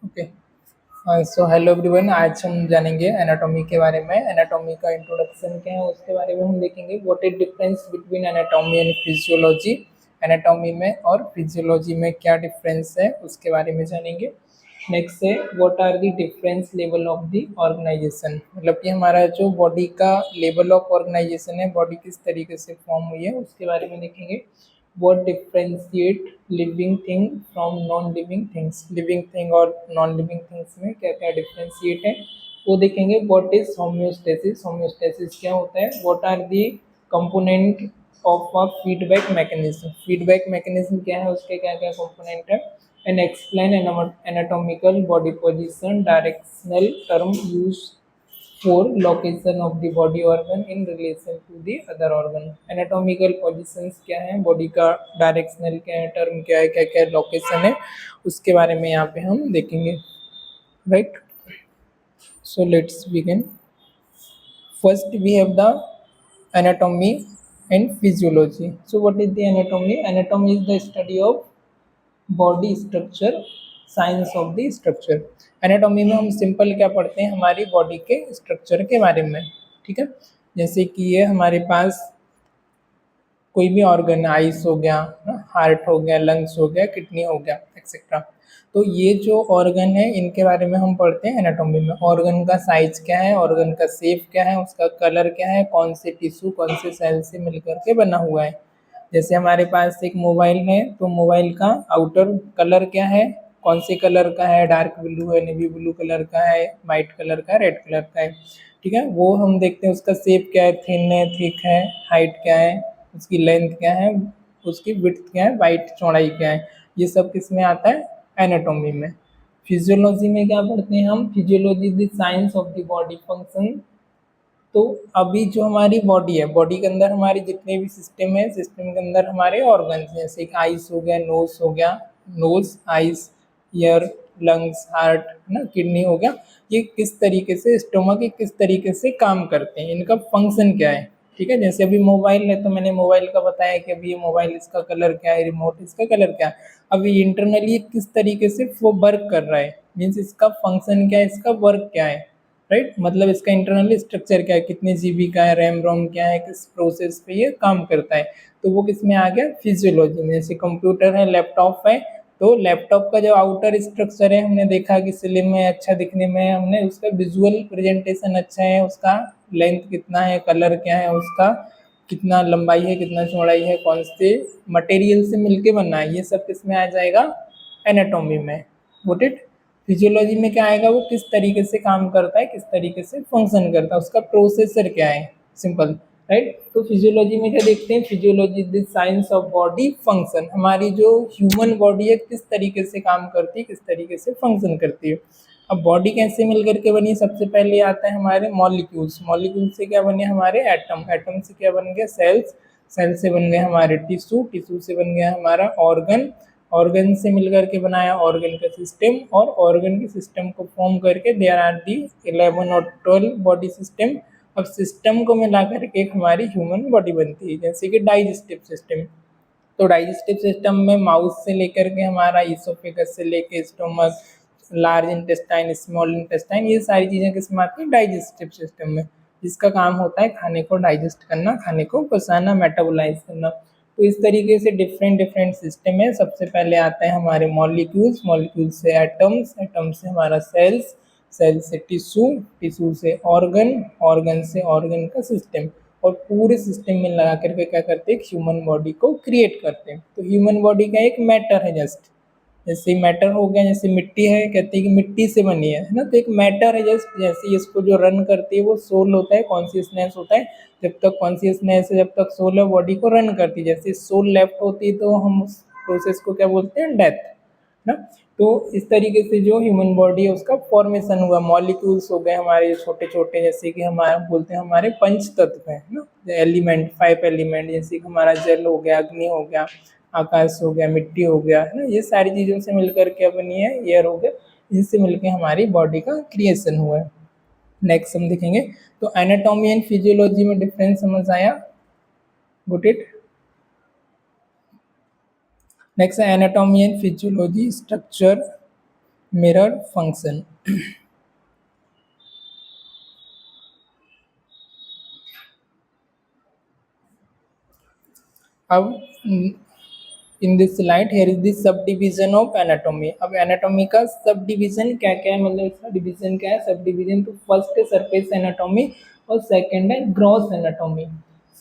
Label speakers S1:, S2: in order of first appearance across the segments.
S1: Okay. So hello everyone, आज हम जानेंगे एनाटॉमी के बारे में। एनाटॉमी का इंट्रोडक्शन क्या है उसके बारे में हम देखेंगे। What is difference between anatomy and physiology. Anatomy में और फिजियोलॉजी में क्या डिफरेंस है उसके बारे में जानेंगे। नेक्स्ट है what are the difference level of the organization, मतलब कि हमारा जो बॉडी का लेवल ऑफ ऑर्गेनाइजेशन है, बॉडी किस तरीके से फॉर्म हुई है उसके बारे में देखेंगे। what differentiate living thing from non living things, living thing और non living things में क्या क्या differentiate है वो देखेंगे। what is homeostasis, homeostasis क्या होता है, what are the component of a feedback mechanism, feedback mechanism क्या है, उसके क्या क्या component है, and explain anatomical body position, directional term used for location of the body organ in relation to the other organ। anatomical positions क्या है, body का directional क्या है, टर्म क्या है, क्या क्या लोकेशन है उसके बारे में यहाँ पे हम देखेंगे। Right, so let's begin. First we have the anatomy and physiology। so what is the anatomy? Anatomy is the study of body structure, science of the structure. Anatomy में हम सिंपल क्या पढ़ते हैं, हमारी बॉडी के स्ट्रक्चर के बारे में। ठीक है, जैसे कि ये हमारे पास कोई भी ऑर्गन, आइस हो गया, हार्ट हो गया, लंग्स हो गया, किडनी हो गया, एक्सेट्रा। तो ये जो ऑर्गन है इनके बारे में हम पढ़ते हैं एनाटॉमी में। ऑर्गन का साइज क्या है, ऑर्गन का शेप क्या है, उसका कलर क्या है, कौन से टिश्यू कौन से सेल से मिलकर के बना हुआ है। जैसे हमारे पास एक मोबाइल है तो मोबाइल का आउटर कलर क्या है, कौन से कलर का है, डार्क ब्लू है, नेवी ब्लू कलर का है, वाइट कलर का है, रेड कलर का है। ठीक है, वो हम देखते हैं उसका शेप क्या है, थिन है, थिक है, हाइट क्या है, उसकी लेंथ क्या है, उसकी विड्थ क्या है, वाइट चौड़ाई क्या है, ये सब किस में आता है, एनाटॉमी में। फिजियोलॉजी में क्या पढ़ते हैं हम, physiology the science of the body function. तो अभी जो हमारी बॉडी है, बॉडी के अंदर हमारे जितने भी सिस्टम है, सिस्टम के अंदर हमारे ऑर्गन्स हैं, जैसे आइस हो गया, नोज हो गया, nose, eyes, ear, lungs, heart, है ना, किडनी हो गया। ये किस तरीके से, स्टोमक ये किस तरीके से काम करते हैं, इनका फंक्शन क्या है। ठीक है, जैसे अभी मोबाइल है तो मैंने मोबाइल का बताया कि अभी ये मोबाइल, इसका कलर क्या है, रिमोट इसका कलर क्या है। अभी इंटरनली किस तरीके से वो वर्क कर रहा है, मीन्स इसका फंक्शन क्या है, इसका वर्क क्या है। राइट, मतलब इसका इंटरनल स्ट्रक्चर क्या है, कितने जीबी का है, रैम रोम क्या है, किस प्रोसेस पे ये काम करता है। तो वो किस में आ गया, फिजियोलॉजी में। जैसे कंप्यूटर है, लैपटॉप है, तो लैपटॉप का जो आउटर स्ट्रक्चर है हमने देखा कि स्लिम है, अच्छा दिखने में है, हमने उसका विजुअल प्रेजेंटेशन अच्छा है, उसका लेंथ कितना है, कलर क्या है उसका, कितना लंबाई है, कितना चौड़ाई है, कौन से मटेरियल से मिलके बना है, ये सब किस में आ जाएगा, एनाटॉमी में। Got it. फिजियोलॉजी में क्या आएगा, वो किस तरीके से काम करता है, किस तरीके से फंक्शन करता है, उसका प्रोसेसर क्या है, सिंपल। राइट, तो फिजियोलॉजी में क्या देखते हैं, physiology the science of body function. हमारी जो ह्यूमन बॉडी है किस तरीके से काम करती है, किस तरीके से फंक्शन करती है। अब बॉडी कैसे मिल करके बनी, सबसे पहले आता है हमारे मॉलिक्यूल्स। मॉलिक्यूल से क्या बने, हमारे एटम, एटम से क्या बन गया, सेल्स, सेल से बन गए हमारे टिश्यू, टिश्यू से बन गया हमारा ऑर्गन, ऑर्गन से मिलकर के बनाया ऑर्गन का सिस्टम, और ऑर्गन के सिस्टम को फॉर्म करके देयर आर दी 11 और 12 बॉडी सिस्टम। अब सिस्टम को मिला करके एक हमारी ह्यूमन बॉडी बनती है। जैसे कि डाइजेस्टिव सिस्टम, तो डाइजेस्टिव सिस्टम में माउथ से लेकर के हमारा इसोफेगस से लेके stomach, large intestine, small intestine, ये सारी चीज़ें किस में आती है, डाइजेस्टिव सिस्टम में, जिसका काम होता है खाने को डाइजेस्ट करना, खाने को पचाना, मेटाबोलाइज करना। तो इस तरीके से डिफरेंट डिफरेंट सिस्टम है। सबसे पहले आता है हमारे मॉलिक्यूल्स, मॉलिक्यूल से एटम्स, एटम से हमारा सेल्स, सेल से टिश्यू, टिश्यू से ऑर्गन, ऑर्गन से ऑर्गन का सिस्टम, और पूरे सिस्टम में लगा करके क्या करते हैं, ह्यूमन बॉडी को क्रिएट करते हैं। तो ह्यूमन बॉडी का एक मैटर है, जस्ट जैसे मैटर हो गया, जैसे मिट्टी है, कहते हैं कि मिट्टी से बनी है ना, तो एक मैटर है, जस्ट जैसे इसको जो रन करती है वो सोल होता है, कॉन्शियसनेस होता है। जब तक कॉन्शियसनेस है, जब तक सोल है, बॉडी को रन करती है। जैसे सोल लेफ्ट होती है तो हम उस प्रोसेस को क्या बोलते हैं, डेथ ना। तो इस तरीके से जो ह्यूमन बॉडी है उसका फॉर्मेशन हुआ। मॉलिक्यूल्स हो गए हमारे छोटे छोटे, जैसे कि हमारा बोलते हैं हमारे पंच तत्व है ना, एलिमेंट, 5 एलिमेंट, जैसे कि हमारा जल हो गया, अग्नि हो गया, आकाश हो गया, मिट्टी हो गया, है ना, ये सारी चीज़ों से मिलकर के बनी है, एयर हो गया, इनसे मिलकर हमारी बॉडी का क्रिएशन हुआ है। नेक्स्ट हम देखेंगे, तो एनाटॉमी एंड फिजियोलॉजी में डिफरेंस समझ आया, गुड इट। नेक्स्ट है anatomy and physiology, structure mirror function. अब in this slide here is the subdivision of anatomy. अब एनाटॉमी का सब डिवीजन क्या क्या है, मतलब इसका डिवीजन क्या है, सब डिवीजन। तो फर्स्ट है सरफेस एनाटॉमी और सेकंड है ग्रॉस एनाटॉमी।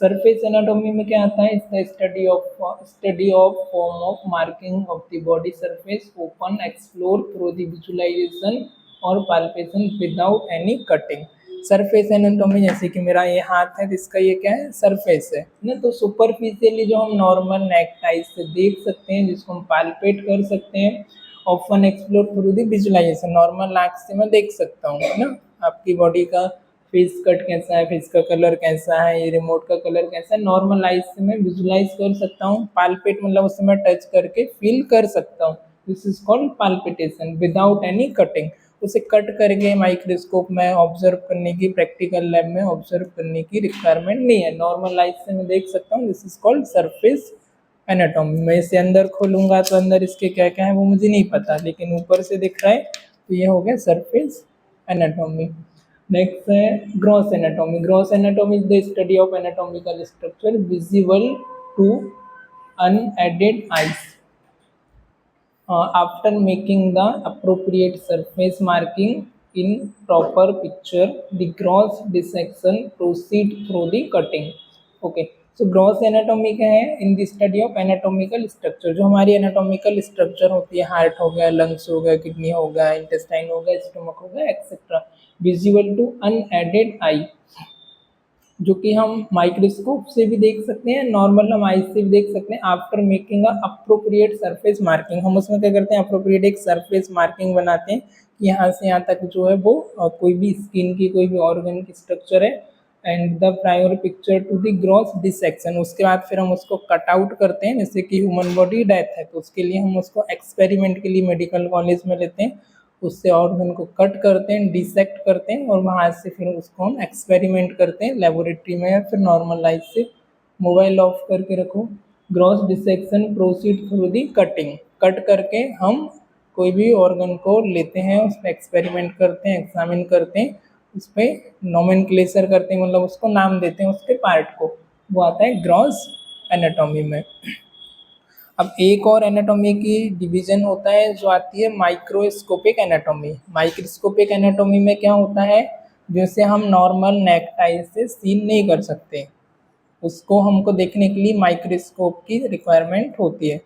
S1: सरफेस एनाटॉमी में क्या आता है, इसका study of form of marking of the body surface open explore through the visualisation और palpation without any cutting. Surface anatomy, जैसे कि मेरा ये हाथ है तो इसका ये क्या है, सरफेस है ना। तो सुपरफिशियली जो हम नॉर्मल नेक टाइप से देख सकते हैं, जिसको हम पाल्पेट कर सकते हैं, often explore through the visualization, normal आँख से मैं देख सकता हूँ है ना, आपकी बॉडी का फेस कट कैसा है, फेस का कलर कैसा है, ये रिमोट का कलर कैसा है, नॉर्मल आइज से मैं विजुलाइज कर सकता हूँ। पाल्पेट मतलब उससे मैं टच करके फील कर सकता हूँ। This is called palpitation without any cutting. उसे कट करके माइक्रोस्कोप में ऑब्जर्व करने की, प्रैक्टिकल लैब में ऑब्जर्व करने की रिक्वायरमेंट नहीं है, नॉर्मल आइज से मैं देख सकता हूँ। This is called surface anatomy. मैं इसे अंदर खोलूंगा तो अंदर इसके क्या क्या है वो मुझे नहीं पता, लेकिन ऊपर से दिख रहा है तो ये हो गया सरफेस एनाटॉमी। नेक्स्ट है gross anatomy. Gross anatomy is the study of anatomical structure visible to unaided eyes after making the appropriate surface marking in proper picture, the gross dissection proceed through the cutting. Okay, so gross anatomy क्या है, in the study of anatomical structure. जो हमारी anatomical structure होती है, heart हो गया, lungs हो गया, किडनी हो गया, इंटेस्टाइन हो गया, स्टमक हो गया, एक्सेट्रा, विजिबल टू अनएडेड आई, जो कि हम माइक्रोस्कोप से भी देख सकते हैं, नॉर्मल हम आइज से भी देख सकते हैं। After making a appropriate surface marking, हम उसमें क्या करते हैं, अप्रोप्रिएट एक सरफेस मार्किंग बनाते हैं कि यहाँ से यहाँ तक जो है वो कोई भी स्किन की, कोई भी ऑर्गन की स्ट्रक्चर है। And the prior picture to the gross dissection, उसके बाद फिर हम उसको कट आउट करते हैं। जैसे कि ह्यूमन बॉडी डेथ है तो उसके लिए हम उसको एक्सपेरिमेंट के लिए मेडिकल कॉलेज में लेते हैं, उससे ऑर्गन को कट करते हैं, डिसेक्ट करते हैं, और वहाँ से फिर उसको हम एक्सपेरिमेंट करते हैं लेबोरेटरी में या फिर नॉर्मल लाइफ से। मोबाइल ऑफ करके रखो। Gross dissection proceed through the cutting, cut करके हम कोई भी ऑर्गन को लेते हैं, उस पर एक्सपेरिमेंट करते हैं, एग्जामिन करते हैं, उस पर नोमेनक्लेचर करते हैं, मतलब उसको नाम देते हैं उसके पार्ट को, वो आता है ग्रॉस एनाटॉमी में। अब एक और एनाटॉमी की डिवीजन होता है जो आती है माइक्रोस्कोपिक एनाटॉमी। माइक्रोस्कोपिक एनाटॉमी में क्या होता है, जैसे हम नॉर्मल नेकटाइल से सीन नहीं कर सकते, उसको हमको देखने के लिए माइक्रोस्कोप की रिक्वायरमेंट होती है।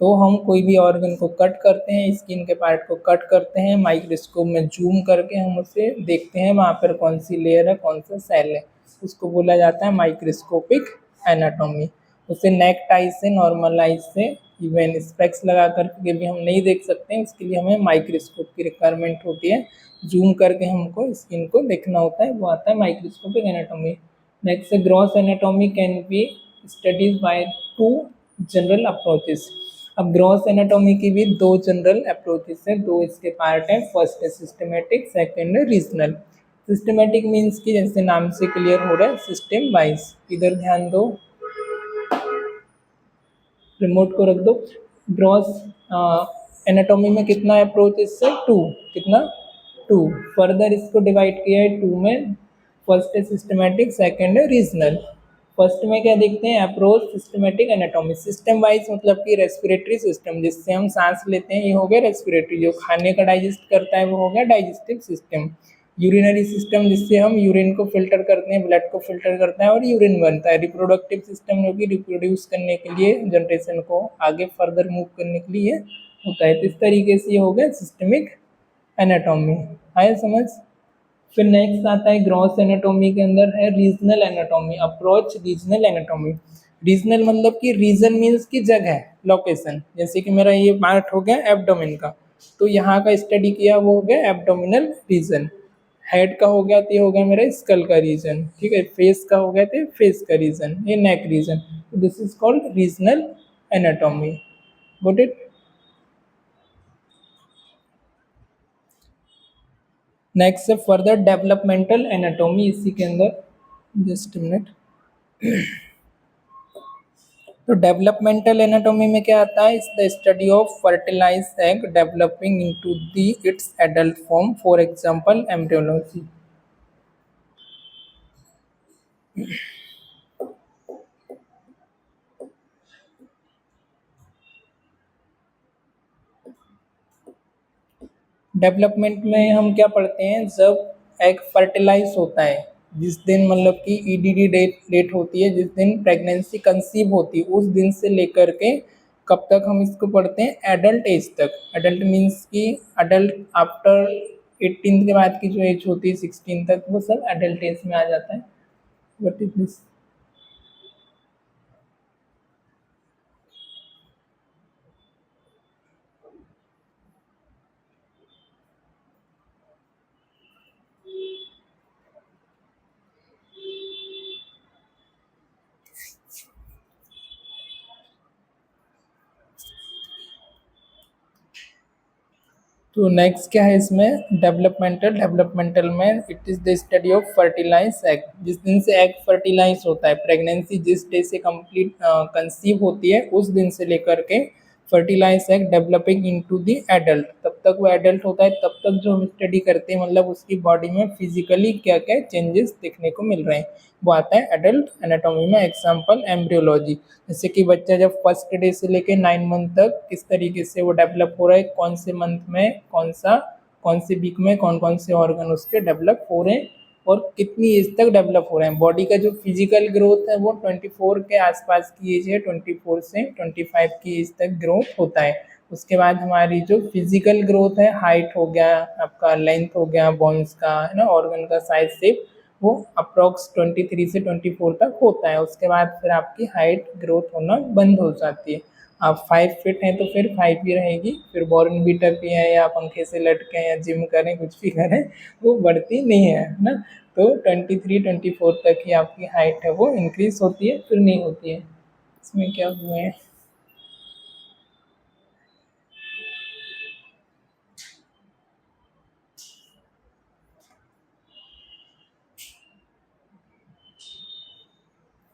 S1: तो हम कोई भी ऑर्गन को कट करते हैं, स्किन के पार्ट को कट करते हैं, माइक्रोस्कोप में जूम करके हम उसे देखते हैं वहाँ पर कौन सी लेयर है, कौन सा सेल है, उसको बोला जाता है माइक्रोस्कोपिक एनाटॉमी। उसे नेक टाई से, नॉर्मल आई से, इवन स्पेक्स लगा करके भी हम नहीं देख सकते हैं, इसके लिए हमें माइक्रोस्कोप की रिक्वायरमेंट होती है। जूम करके हमको स्किन को देखना होता है, वो आता है microscopic anatomy. Next gross anatomy can be studies by two general approaches. अब ग्रॉस एनाटॉमी की भी दो जनरल अप्रोचेस हैं, दो इसके पार्ट हैं। फर्स्ट है सिस्टमेटिक, सेकंड है रीजनल। सिस्टमेटिक मीन्स कि जैसे नाम से क्लियर हो रहा है, सिस्टम वाइज। इधर ध्यान दो, रिमोट को रख दो। ग्रॉस एनाटॉमी में कितना अप्रोचेस है, टू। कितना, टू। फर्दर इसको डिवाइड किया है टू में। फर्स्ट है सिस्टमेटिक, सेकंड है रीजनल। फर्स्ट में क्या देखते हैं, approach systematic anatomy. System wise मतलब कि रेस्पिरेटरी सिस्टम, जिससे हम सांस लेते हैं, ये हो गया रेस्पिरेटरी। जो खाने का डाइजेस्ट करता है वो हो गया डाइजेस्टिव सिस्टम। यूरिनरी सिस्टम, जिससे हम यूरिन को फिल्टर करते हैं, ब्लड को फिल्टर करता है और यूरिन बनता है। रिप्रोडक्टिव सिस्टम जो कि रिप्रोड्यूस करने के लिए, जनरेशन को आगे फर्दर मूव करने के लिए होता है। तो इस तरीके से ये हो गया सिस्टमिक एनाटॉमी। आया समझ। फिर नेक्स्ट आता है ग्रॉस एनाटॉमी के अंदर है regional anatomy, approach regional anatomy. Regional मतलब कि रीजन मीन्स की जगह, लोकेशन। जैसे कि मेरा ये पार्ट हो गया एब्डोमेन का, तो यहाँ का स्टडी किया वो हो गया एब्डोमिनल रीजन। हेड का हो गया तो ये हो गया मेरा स्कल का रीजन, ठीक है। फेस का हो गया तो फेस का रीजन, ये neck region. This is called regional anatomy. Got it. Next है फर्दर डेवलपमेंटल एनाटॉमी, इसी के अंदर, जस्ट मिनट। तो डेवलपमेंटल एनाटॉमी में क्या आता है, is the study of fertilized egg developing into the its adult form, for example embryology. Development में हम क्या पढ़ते हैं, जब एग फर्टिलाइज होता है, जिस दिन मतलब कि ईडीडी डेट होती है, जिस दिन प्रेगनेंसी कंसीव होती है, उस दिन से लेकर के कब तक हम इसको पढ़ते हैं, एडल्ट एज तक। एडल्ट मीन्स कि अडल्ट आफ्टर 18 के बाद की जो एज होती है 16 तक, वो सब एडल्ट एज में आ जाता है। What is this? तो नेक्स्ट क्या है इसमें, डेवलपमेंटल में it is the study of fertilize egg, जिस दिन से एग फर्टिलाइज होता है, प्रेगनेंसी जिस डे से कंप्लीट कंसीव होती है, उस दिन से लेकर के fertilize egg developing into the adult, तब तक वो एडल्ट होता है, तब तक जो हम स्टडी करते हैं, मतलब उसकी बॉडी में फिजिकली क्या क्या चेंजेस देखने को मिल रहे हैं, वो आता है एडल्ट एनाटॉमी में। एग्जांपल एम्ब्रियोलॉजी, जैसे कि बच्चा जब फर्स्ट डे से लेकर 9 मंथ तक किस तरीके से वो डेवलप हो रहा है, कौन से मंथ में कौन से वीक में कौन कौन से ऑर्गन उसके डेवलप हो रहे हैं, और कितनी एज तक डेवलप हो रहे हैं। बॉडी का जो फिजिकल ग्रोथ है वो 24 के आसपास की एज है, 24 से 25 की एज तक ग्रोथ होता है। उसके बाद हमारी जो फिजिकल ग्रोथ है, हाइट हो गया आपका, लेंथ हो गया बोन्स का, है ना, ऑर्गन का साइज शेप, वो अप्रॉक्स 23 से 24 तक होता है। उसके बाद फिर आपकी हाइट ग्रोथ होना बंद हो जाती है। आप 5 फीट हैं तो फिर 5 ही रहेगी, फिर बॉर्नवीटा पिए हैं या पंखे से लटके हैं या जिम करें, कुछ भी करें, वो बढ़ती नहीं है ना। तो 23-24 तक ही आपकी हाइट है वो इंक्रीज होती है, फिर नहीं होती है। इसमें क्या हुआ है,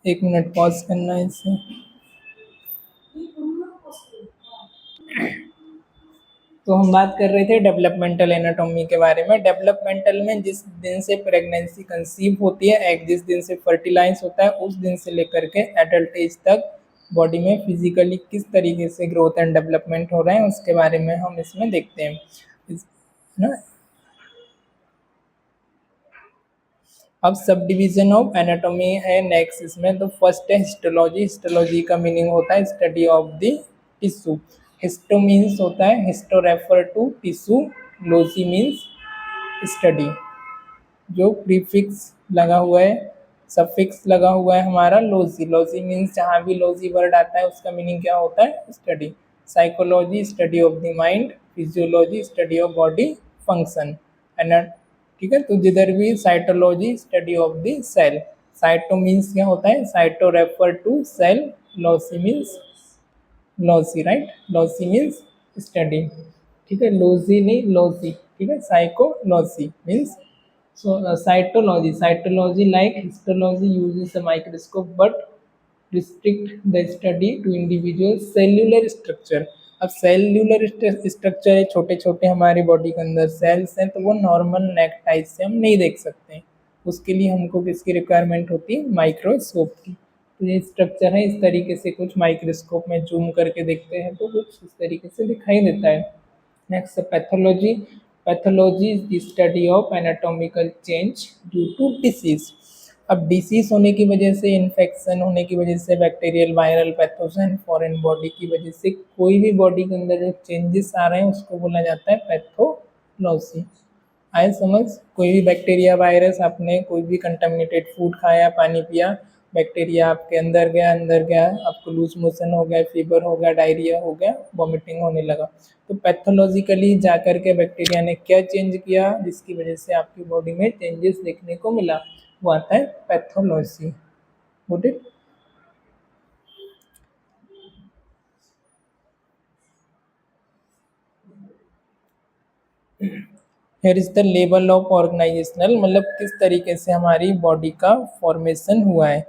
S1: 1 मिनट पॉज करना है इसे। तो हम बात कर रहे थे डेवलपमेंटल एनाटॉमी के बारे में। डेवलपमेंटल में जिस दिन से प्रेगनेंसी कंसीव होती है, एग जिस दिन से फर्टिलाइज होता है, उस दिन से लेकर के एडल्ट एज तक बॉडी में फिजिकली किस तरीके से ग्रोथ एंड डेवलपमेंट हो रहे हैं, उसके बारे में हम इसमें देखते हैं, ना। अब सब डिवीजन ऑफ एनाटॉमी है नेक्स्ट इसमें। तो फर्स्ट है हिस्टोलॉजी। हिस्टोलॉजी का मीनिंग होता है study of the tissue. Histo means होता है histo refer to tissue, logy means study. जो प्रीफिक्स लगा हुआ है, सफिक्स लगा हुआ है हमारा लॉजी। लॉजी मीन्स जहाँ भी लॉजी वर्ड आता है उसका मीनिंग क्या होता है, study. Psychology study of the mind, physiology study of body function, and ठीक है। तो जिधर भी cytology study of the cell. Cyto means क्या होता है, cyto refer to cell, lossy means lossy, right, lossy means study, ठीक है, लॉजी नहीं लॉसी, ठीक है, psychology means so cytology like histology uses a microscope but restrict the study to individual cellular structure। अब cellular structure है, छोटे छोटे हमारी बॉडी के अंदर सेल्स हैं, तो वो नॉर्मल नेक टाइप से हम नहीं देख सकते। उसके लिए हमको किसकी रिक्वायरमेंट होती है, माइक्रोस्कोप की। तो ये स्ट्रक्चर है, इस तरीके से कुछ माइक्रोस्कोप में जूम करके देखते हैं तो कुछ इस तरीके से दिखाई देता है। Next pathology. Pathology is the study of anatomical change due to disease. अब डिसीज होने की वजह से, इन्फेक्शन होने की वजह से, bacterial viral pathogen foreign body की वजह से कोई भी बॉडी के अंदर जो चेंजेस आ रहे हैं उसको बोला जाता है पैथोलॉजी। आए समझ, कोई भी बैक्टीरिया वायरस, आपने कोई भी कंटामिनेटेड फूड खाया, पानी पिया, बैक्टीरिया आपके अंदर गया, आपको लूज मोशन हो गया, फीवर हो गया, डायरिया हो गया, वॉमिटिंग होने लगा, तो पैथोलॉजिकली जाकर के बैक्टीरिया ने क्या चेंज किया जिसकी वजह से आपकी बॉडी में चेंजेस देखने को मिला, वो आता है pathology. Good it. Here is the level of organizational, मतलब किस तरीके से हमारी बॉडी का फॉर्मेशन हुआ है।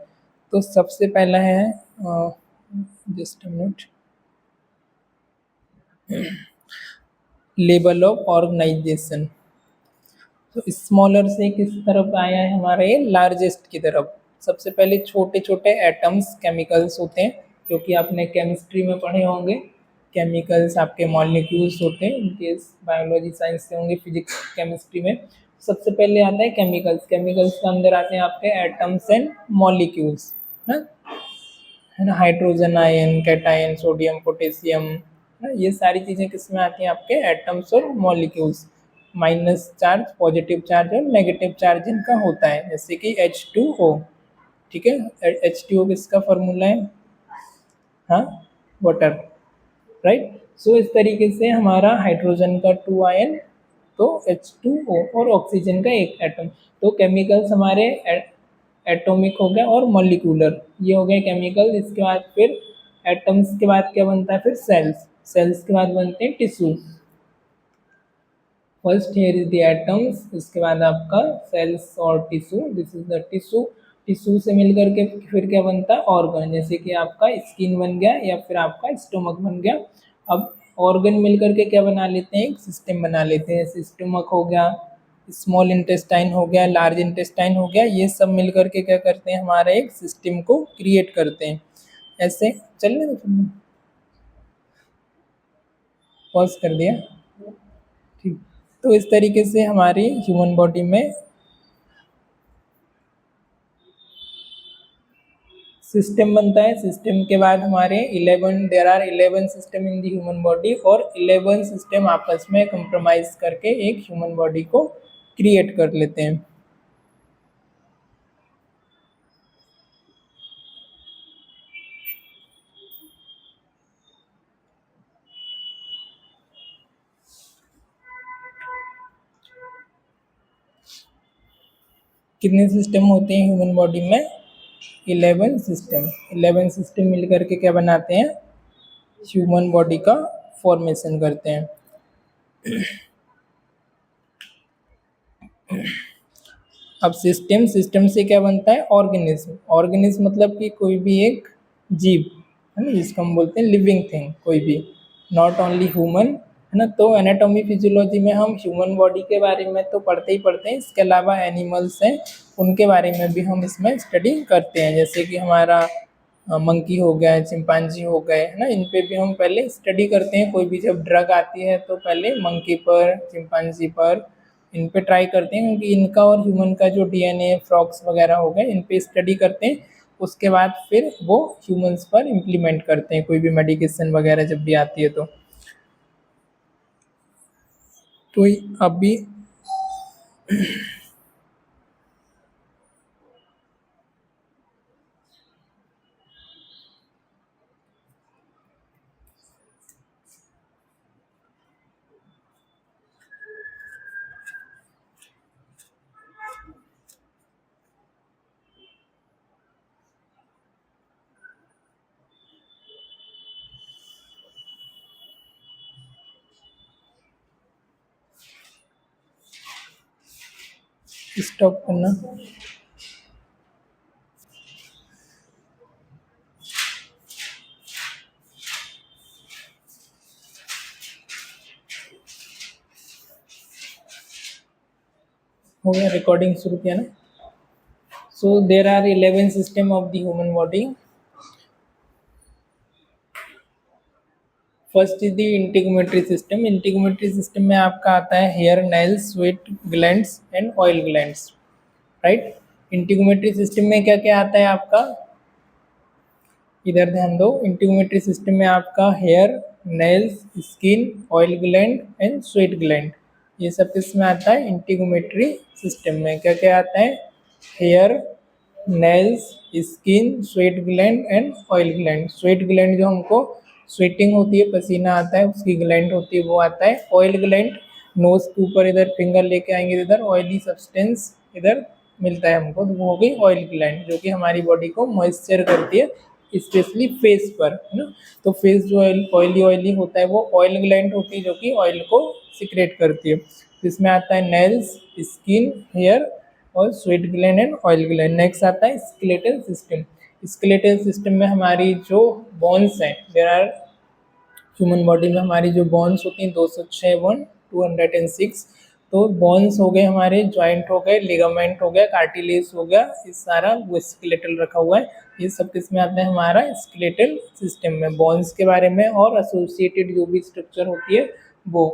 S1: तो सबसे पहला है just a minute. Level of organization. तो स्मॉलर से किस तरफ आया है हमारा ये लार्जेस्ट की तरफ। सबसे पहले छोटे छोटे एटम्स केमिकल्स होते हैं जो कि आपने केमिस्ट्री में पढ़े होंगे। केमिकल्स आपके मॉलिक्यूल्स होते हैं, इनके बायोलॉजी साइंस से होंगे, फिजिक्स केमिस्ट्री में। सबसे पहले आता है केमिकल्स। केमिकल्स के अंदर आते हैं आपके एटम्स एंड मॉलिक्यूल्स, है ना। Hydrogen ion, cation, sodium, potassium, ये सारी चीज़ें किस में आती हैं आपके एटम्स और molecules. Minus charge, positive charge और नेगेटिव चार्ज इनका होता है, जैसे कि H2O। ठीक है, H2O किसका फॉर्मूला है? हाँ, वाटर, राइट। सो इस तरीके से हमारा हाइड्रोजन का 2 आयन, तो H2O, और ऑक्सीजन का एक एटम। तो केमिकल्स हमारे एटॉमिक हो गया और मॉलिक्यूलर, ये हो गए केमिकल। इसके बाद फिर एटम्स के बाद क्या बनता है? फिर सेल्स। सेल्स के बाद बनते हैं tissue. First here is the atoms, इसके बाद आपका सेल्स और tissue, this is the tissue. Tissue से मिलकर के फिर क्या बनता है? ऑर्गन, जैसे कि आपका स्किन बन गया या फिर आपका स्टोमक बन गया। अब ऑर्गन मिलकर के क्या बना लेते हैं? एक सिस्टम बना लेते हैं, जैसे स्टोमक हो गया, स्मॉल इंटेस्टाइन हो गया, लार्ज इंटेस्टाइन हो गया, ये सब मिलकर के क्या करते हैं? हमारा एक सिस्टम को क्रिएट करते हैं। ऐसे चल रहे, पॉज कर दिया, ठीक। तो इस तरीके से हमारी ह्यूमन बॉडी में सिस्टम बनता है। सिस्टम के बाद हमारे 11, there are 11 system in the human body, और 11 सिस्टम आपस में कंप्रोमाइज करके एक ह्यूमन बॉडी को क्रिएट कर लेते हैं। कितने सिस्टम होते हैं ह्यूमन बॉडी में? 11 सिस्टम। 11 सिस्टम मिलकर के क्या बनाते हैं? ह्यूमन बॉडी का फॉर्मेशन करते हैं। अब सिस्टम, सिस्टम से क्या बनता है? ऑर्गेनिज्म। ऑर्गेनिज्म मतलब कि कोई भी एक जीव, है ना, जिसको हम बोलते हैं लिविंग थिंग, कोई भी, नॉट ओनली ह्यूमन, है ना। तो एनाटॉमी फिजियोलॉजी में हम ह्यूमन बॉडी के बारे में तो पढ़ते ही पढ़ते हैं, इसके अलावा एनिमल्स हैं उनके बारे में भी हम इसमें स्टडी करते हैं, जैसे कि हमारा मंकी हो गया, चिंपांजी हो गए, है ना। इन पे भी हम पहले स्टडी करते हैं। कोई भी जब ड्रग आती है तो पहले मंकी पर, चिंपांजी पर, इन पे ट्राई करते हैं, क्योंकि इनका और ह्यूमन का जो डीएनए, फ्रॉक्स वगैरह हो गए, इन पे स्टडी करते हैं। उसके बाद फिर वो ह्यूमंस पर इम्प्लीमेंट करते हैं, कोई भी मेडिकेशन वगैरह जब भी आती है तो अभी स्टॉप करना। हो गया, रिकॉर्डिंग शुरू किया ना। So there are 11 system of the human body. First is the integumentary system. Integumentary system में आपका आता है hair, nails, sweat glands and oil glands, right. Integumentary system में क्या क्या आता है आपका? इधर ध्यान दो। इंटीग्यूमेटरी सिस्टम में आपका hair, nails, skin, oil gland and sweat gland, ये सब किसमें आता है? इंटीग्यूमेटरी सिस्टम में। क्या क्या आता है? Hair, nails, skin, sweat gland and oil gland. Sweat gland जो हमको स्वेटिंग होती है, पसीना आता है, उसकी ग्लैंड होती है, वो आता है। ऑयल ग्लैंड, नोज के ऊपर इधर फिंगर लेके आएंगे, इधर ऑयली सब्सटेंस इधर मिलता है हमको, तो वो हो गई ऑयल ग्लैंड, जो कि हमारी बॉडी को मॉइस्चर करती है, स्पेशली फेस पर, है ना। तो फेस जो ऑयली ऑयली होता है वो ऑयल ग्लैंड होती है, जो कि ऑयल को सिक्रेट करती है। तो इसमें आता है नेल्स, स्किन, हेयर और sweat gland and oil gland. Next आता है स्केलेटल सिस्टम। स्केलेटल सिस्टम में हमारी जो बोन्स हैं, देयर आर ह्यूमन बॉडी में हमारी जो बोन्स होती हैं 206 वन 206, तो बोन्स हो गए हमारे, जॉइंट हो गए, लिगामेंट हो गया, कार्टिलेज हो गया, ये सारा वो स्केलेटल रखा हुआ है। ये सब किस में आता है, हमारा स्केलेटल सिस्टम में, बोन्स के बारे में और एसोसिएटेड जो भी स्ट्रक्चर होती है वो।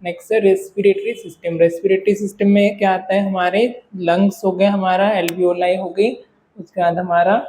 S1: नेक्स्ट है रेस्पिरेटरी सिस्टम। रेस्पिरेटरी सिस्टम में क्या आता है, हमारे लंग्स हो गए, हमारा एल्वियोलाई हो गई, उसके बाद हमारा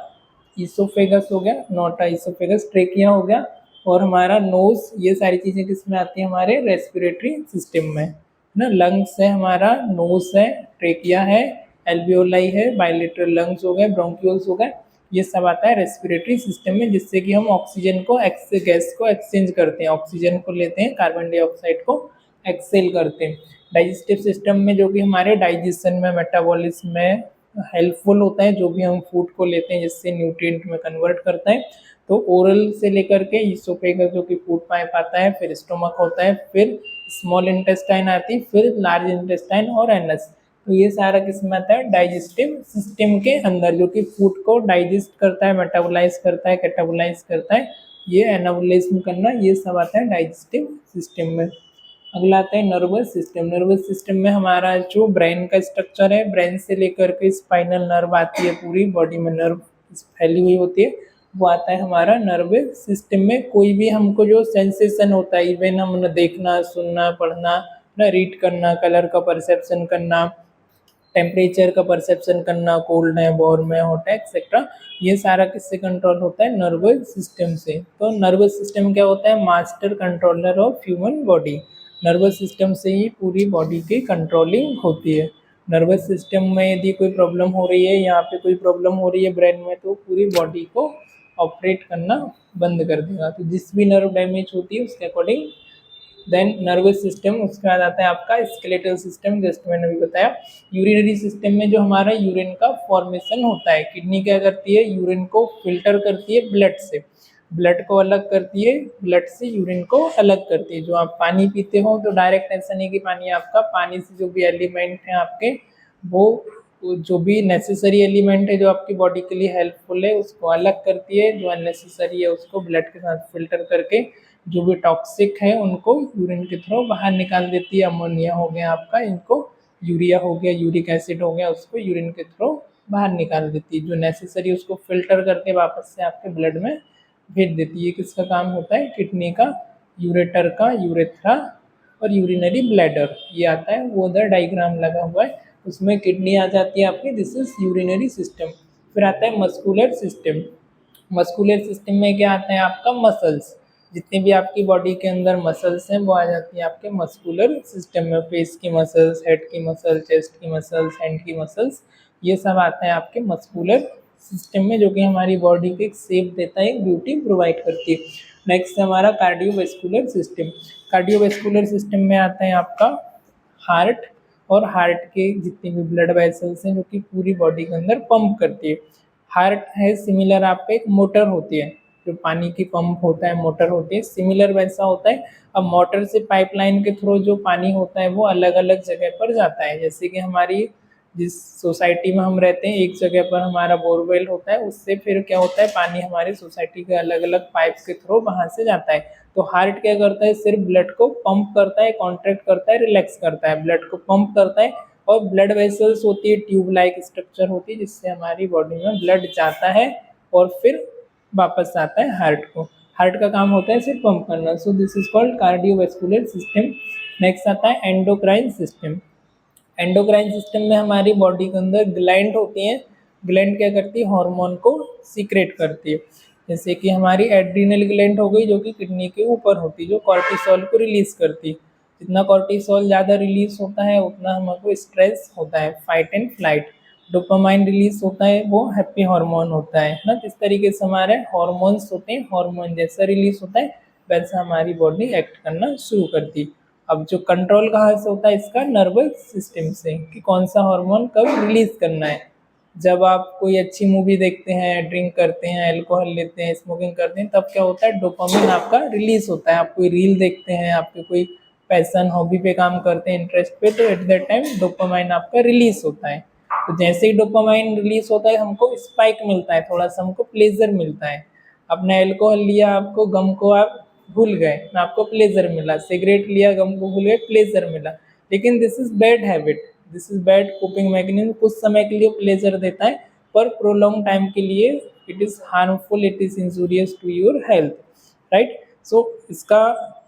S1: ईसोफेगस हो गया, नोटा ईसोफेगस, ट्रेकिया हो गया, और हमारा नोज, ये सारी चीज़ें किस में आती हैं, हमारे रेस्पिरेटरी सिस्टम में, है ना। लंग्स है हमारा, नोज है, ट्रेकिया है, एल्वियोलाई है, बायलेटरल लंग्स हो गए, ब्रोंक्यूल्स हो गए, ये सब आता है रेस्पिरेटरी सिस्टम में, जिससे कि हम ऑक्सीजन को गैस को एक्सचेंज करते हैं, ऑक्सीजन को लेते हैं, कार्बन डाइऑक्साइड को एक्सेल करते हैं। डाइजेस्टिव सिस्टम में जो कि हमारे डाइजेशन में, मेटाबॉलिज्म में हेल्पफुल होता है, जो भी हम फूड को लेते हैं जिससे न्यूट्रिएंट में कन्वर्ट करता है। तो ओरल से लेकर के ईसोफेगस जो कि फूड पाइप आता है, फिर स्टोमक होता है, फिर स्मॉल इंटेस्टाइन आती है, फिर लार्ज इंटेस्टाइन और एनस। तो ये सारा किस में आता है, डाइजेस्टिव सिस्टम के अंदर, जो कि फूड को डाइजेस्ट करता है, मेटाबोलाइज करता है, कैटाबोलाइज करता है, ये एनाबोलिज्म करना, ये सब आता है डाइजेस्टिव सिस्टम में। अगला आता है नर्वस सिस्टम। नर्वस सिस्टम में हमारा जो ब्रेन का स्ट्रक्चर है, ब्रेन से लेकर के स्पाइनल नर्व आती है, पूरी बॉडी में नर्व फैली हुई होती है, वो आता है हमारा नर्वस सिस्टम में। कोई भी हमको जो सेंसेशन होता है, इवन हम देखना, सुनना, पढ़ना, ना रीड करना, कलर का परसेप्शन करना, टेम्परेचर का परसेप्शन करना, कोल्ड है, वार्म है, हॉट है, एक्सेट्रा, ये सारा किससे कंट्रोल होता है, नर्वस सिस्टम से। तो नर्वस सिस्टम क्या होता है, master controller of human body. Nervous system से ही पूरी बॉडी की कंट्रोलिंग होती है। नर्वस सिस्टम में यदि कोई प्रॉब्लम हो रही है, यहाँ पे कोई प्रॉब्लम हो रही है ब्रेन में, तो पूरी बॉडी को ऑपरेट करना बंद कर देगा। तो जिस भी नर्व डैमेज होती है उसके अकॉर्डिंग देन नर्वस सिस्टम। उसके बाद आता है आपका स्केलेटल सिस्टम, जस्ट मैंने अभी बताया। यूरिनरी सिस्टम में जो हमारा यूरिन का फॉर्मेशन होता है, किडनी क्या करती है, यूरिन को फिल्टर करती है ब्लड से, ब्लड को अलग करती है, ब्लड से यूरिन को अलग करती है। जो आप पानी पीते हो तो डायरेक्ट ऐसा नहीं कि पानी आपका, पानी से जो भी एलिमेंट हैं आपके, वो जो भी नेसेसरी एलिमेंट है जो आपकी बॉडी के लिए हेल्पफुल है उसको अलग करती है, जो अननेसेसरी है उसको ब्लड के साथ फिल्टर करके जो भी टॉक्सिक है उनको यूरिन के थ्रू बाहर निकाल देती है। अमोनिया हो गया आपका, इनको यूरिया हो गया, यूरिक एसिड हो गया, उसको यूरिन के थ्रू बाहर निकाल देती है। जो नेसेसरी उसको फिल्टर करके वापस से आपके ब्लड में भेज देती है। किसका काम होता है, किडनी का, यूरेटर का, यूरेथ्रा और यूरिनरी ब्लैडर, ये आता है। वो उधर डायग्राम लगा हुआ है, उसमें किडनी आ जाती है आपकी, दिस इज यूरिनरी सिस्टम। फिर आता है मस्कुलर सिस्टम। मस्कुलर सिस्टम में क्या आता है आपका, मसल्स, जितने भी आपकी बॉडी के अंदर मसल्स हैं वो आ जाती है आपके मस्कुलर सिस्टम में। फेस की मसल्स, हेड की मसल्स, चेस्ट की मसल्स, हैंड की मसल्स, ये सब आता है आपके मस्कुलर सिस्टम में, जो कि हमारी बॉडी को एक शेप देता है, एक ब्यूटी प्रोवाइड करती है। नेक्स्ट हमारा कार्डियोवैस्कुलर सिस्टम। कार्डियोवैस्कुलर सिस्टम में आता है आपका हार्ट, और हार्ट के जितने भी ब्लड वेसल्स हैं जो कि पूरी बॉडी के अंदर पंप करती है। हार्ट है सिमिलर आपका एक मोटर होती है, जो पानी की पंप होता है, मोटर होती है, सिमिलर वैसा होता है। अब मोटर से पाइपलाइन के थ्रू जो पानी होता है वो अलग अलग जगह पर जाता है। जैसे कि हमारी जिस सोसाइटी में हम रहते हैं, एक जगह पर हमारा बोरवेल होता है, उससे फिर क्या होता है, पानी हमारी सोसाइटी के अलग अलग पाइप के थ्रू वहाँ से जाता है। तो हार्ट क्या करता है, सिर्फ ब्लड को पंप करता है, कॉन्ट्रैक्ट करता है, रिलैक्स करता है, ब्लड को पंप करता है। और ब्लड वेसल्स होती है, ट्यूब लाइक स्ट्रक्चर होती है, जिससे हमारी बॉडी में ब्लड जाता है और फिर वापस आता है हार्ट को। हार्ट का काम होता है सिर्फ पंप करना। So this is called cardiovascular system. Next आता है एंडोक्राइन सिस्टम। एंडोक्राइन सिस्टम में हमारी बॉडी के अंदर ग्लैंड होती हैं। ग्लैंड क्या करती है, हार्मोन को सीक्रेट करती है। जैसे कि हमारी एड्रीनल ग्लैंड हो गई, जो कि किडनी के ऊपर होती है, जो कॉर्टिसोल को रिलीज करती है। जितना कॉर्टिसोल ज़्यादा रिलीज होता है उतना हमको स्ट्रेस होता है, fight and flight. Dopamine release होता है, वो हैप्पी हार्मोन होता है ना। इस तरीके से हमारे हार्मोन्स होते हैं, हार्मोन जैसा रिलीज होता है वैसा हमारी बॉडी एक्ट करना शुरू करती है। अब जो कंट्रोल कहाँ से होता है इसका, नर्वस सिस्टम से, कि कौन सा हार्मोन कब रिलीज करना है। जब आप कोई अच्छी मूवी देखते हैं, ड्रिंक करते हैं, अल्कोहल लेते हैं, स्मोकिंग करते हैं, तब क्या होता है, डोपामिन आपका रिलीज होता है। आप कोई रील देखते हैं, आपके कोई पैशन हॉबी पे काम करते हैं, इंटरेस्ट पे, तो एट दैट टाइम डोपामाइन आपका रिलीज होता है। तो जैसे ही डोपामाइन रिलीज होता है हमको स्पाइक मिलता है, थोड़ा सा हमको प्लेजर मिलता है। आपने अल्कोहल लिया, आपको गम को आप भूल गए, आपको प्लेजर मिला। सिगरेट लिया, गम को भूल गए, प्लेजर मिला। लेकिन this is bad habit, this is bad coping mechanism. कुछ समय के लिए प्लेजर देता है पर प्रोलॉन्ग टाइम के लिए it is harmful, it is injurious to your health, right. So इसका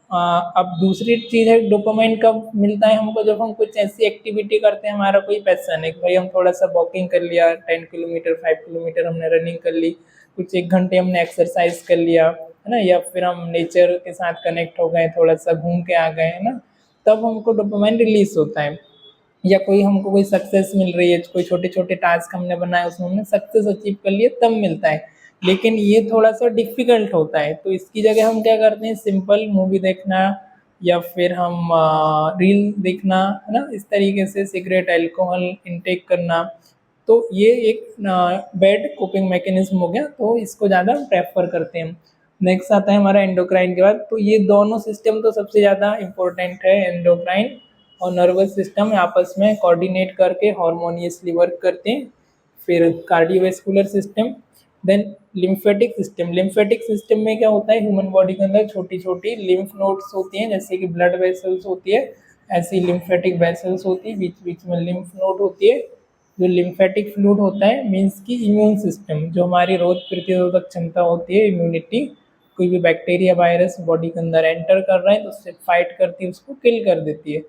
S1: अब दूसरी चीज़ है, डोपामाइन कब मिलता है हमको, जब हम कुछ ऐसी एक्टिविटी करते हैं, हमारा कोई पैशन है, भाई हम थोड़ा सा वॉकिंग कर लिया, 10 किलोमीटर 5 किलोमीटर हमने रनिंग कर ली, कुछ 1 घंटे हमने एक्सरसाइज कर लिया, है ना, या फिर हम नेचर के साथ कनेक्ट हो गए, थोड़ा सा घूम के आ गए, है ना, तब हमको डोपामाइन रिलीज होता है। या कोई हमको कोई सक्सेस मिल रही है, कोई छोटे छोटे टास्क हमने बनाए, उसमें हमने सक्सेस अचीव कर लिए, तब मिलता है। लेकिन ये थोड़ा सा डिफिकल्ट होता है, तो इसकी जगह हम क्या करते हैं, सिंपल मूवी देखना या फिर हम रील देखना, है ना, इस तरीके से सिगरेट अल्कोहल इनटेक करना, तो ये एक बैड कोपिंग मैकेनिज्म हो गया, तो इसको ज़्यादा प्रेफर करते हैं। नेक्स्ट आता है हमारा एंडोक्राइन के बाद। तो ये दोनों सिस्टम तो सबसे ज़्यादा इम्पोर्टेंट है, एंडोक्राइन और नर्वस सिस्टम आपस में कोऑर्डिनेट करके हार्मोनियसली वर्क करते हैं। फिर cardiovascular system, then lymphatic system. Lymphatic system में क्या होता है, ह्यूमन बॉडी के अंदर छोटी छोटी लिम्फ नोड्स होती हैं, जैसे कि ब्लड वेसल्स होती है, ऐसी लिम्फेटिक वेसल्स होती है, बीच बीच में लिम्फ नोड होती है। जो लिम्फेटिक फ्लूइड होता है मीन्स की इम्यून सिस्टम, जो हमारी रोग प्रतिरोधक क्षमता होती है, इम्यूनिटी, कोई भी बैक्टीरिया वायरस बॉडी के अंदर एंटर कर रहे हैं तो उससे फाइट करती है, उसको किल कर देती है।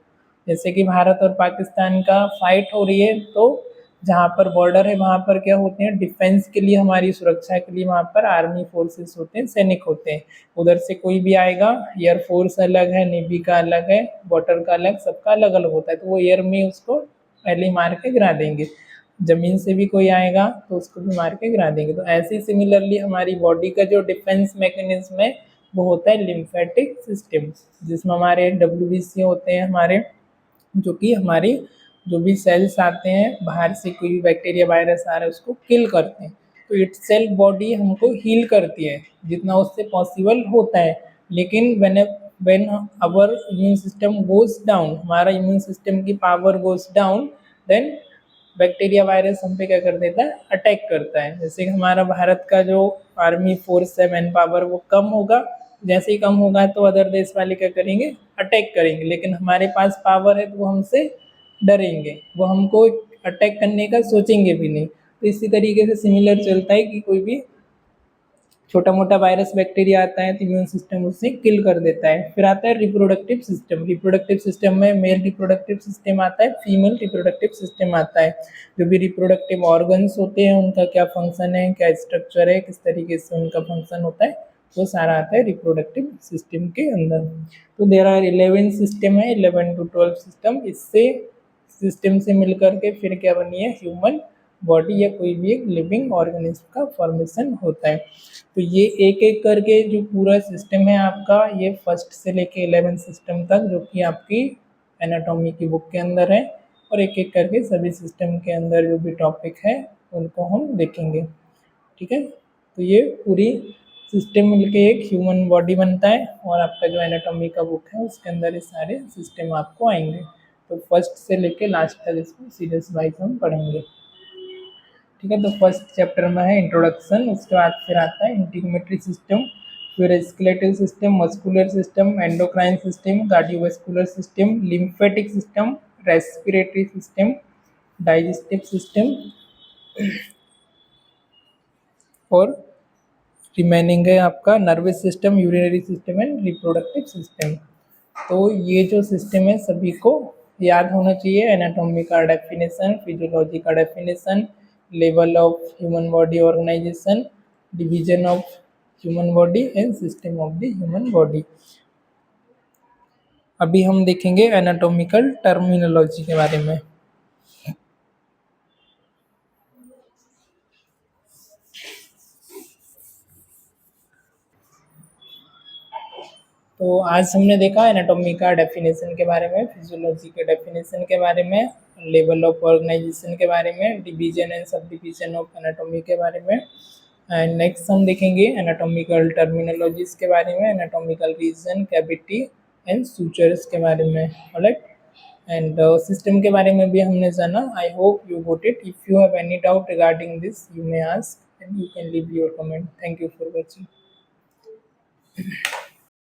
S1: जैसे कि भारत और पाकिस्तान का फाइट हो रही है, तो जहाँ पर बॉर्डर है वहाँ पर क्या होते हैं, डिफेंस के लिए, हमारी सुरक्षा के लिए वहाँ पर आर्मी फोर्सेस होते हैं, सैनिक होते हैं। उधर से कोई भी आएगा, एयरफोर्स अलग है, नेवी का अलग है, वाटर का अलग, सबका अलग अलग होता है, तो वो एयर में उसको पहले ही मार के गिरा देंगे। ज़मीन से भी कोई आएगा तो उसको भी मार के गिरा देंगे। तो ऐसे ही सिमिलरली हमारी बॉडी का जो डिफेंस मैकेनिज्म है वो होता है लिम्फेटिक सिस्टम, जिसमें हमारे डब्ल्यूबीसी होते हैं हमारे, जो कि हमारी जो भी सेल्स आते हैं बाहर से, कोई भी बैक्टीरिया वायरस आ रहा है उसको किल करते हैं। तो इट सेल्फ बॉडी हमको हील करती है जितना उससे पॉसिबल होता है। लेकिन when our immune system goes down, हमारा इम्यून सिस्टम की power goes down, then bacteria virus हम पे क्या कर देता है, अटैक करता है। जैसे कि हमारा भारत का जो आर्मी फोर्स है, मैन पावर, वो कम होगा, जैसे ही कम होगा तो अदर देश वाले क्या करेंगे, अटैक करेंगे। लेकिन हमारे पास पावर है तो वो हमसे डरेंगे, वो हमको अटैक करने का सोचेंगे भी नहीं। तो इसी तरीके से सिमिलर चलता है कि कोई भी छोटा मोटा वायरस बैक्टीरिया आता है तो इम्यून सिस्टम उससे किल कर देता है। फिर आता है रिप्रोडक्टिव सिस्टम। रिप्रोडक्टिव सिस्टम में मेल रिप्रोडक्टिव सिस्टम आता है, फीमेल रिप्रोडक्टिव सिस्टम आता है। जो भी रिप्रोडक्टिव ऑर्गन्स होते हैं उनका क्या फंक्शन है, क्या स्ट्रक्चर है, किस तरीके से उनका फंक्शन होता है, वो सारा आता है रिप्रोडक्टिव सिस्टम के अंदर। तो देयर आर 11 सिस्टम है, 11 to 12 सिस्टम। इससे सिस्टम से मिलकर के फिर क्या बनी है, ह्यूमन बॉडी या कोई भी एक लिविंग ऑर्गेनिज्म का फॉर्मेशन होता है। तो ये एक एक करके जो पूरा सिस्टम है आपका, ये फर्स्ट से लेके 11 सिस्टम तक, जो कि आपकी एनाटॉमी की बुक के अंदर है, और एक एक करके सभी सिस्टम के अंदर जो भी टॉपिक है उनको हम देखेंगे, ठीक है। तो ये पूरी सिस्टम मिलके एक ह्यूमन बॉडी बनता है, और आपका जो एनाटॉमी का बुक है उसके अंदर ये सारे सिस्टम आपको आएंगे। तो फर्स्ट से लेके लास्ट तक इसको सीरियस वाइज हम पढ़ेंगे, ठीक है। तो फर्स्ट चैप्टर में है इंट्रोडक्शन, उसके बाद फिर आता है इंटीग्रेटरी सिस्टम, फिर skeletal system, muscular system, endocrine system, cardiovascular system, lymphatic system, respiratory system, digestive system, और रिमेनिंग है आपका nervous system, urinary system and reproductive system. तो ये जो सिस्टम है सभी को याद होना चाहिए। एनाटॉमी का डेफिनेशन, फिजियोलॉजी का definition, level of human body organization, division of human body and system of the human body. अभी हम देखेंगे एनाटॉमिकल टर्मिनोलॉजी के बारे में। तो आज हमने देखा एनाटॉमी का डेफिनेशन के बारे में, फिजियोलॉजी के डेफिनेशन के बारे में, लेवल ऑफ ऑर्गेनाइजेशन के बारे में, division and sub division of anatomy के बारे में। एंड नेक्स्ट हम देखेंगे एनाटॉमिकल टर्मिनोलॉजीज के बारे में, anatomical region, cavity and sutures के बारे में, ऑलराइट। एंड सिस्टम के बारे में भी हमने जाना. I hope you got it. If you have any doubt regarding this you may ask and you can leave your comment. Thank you for watching.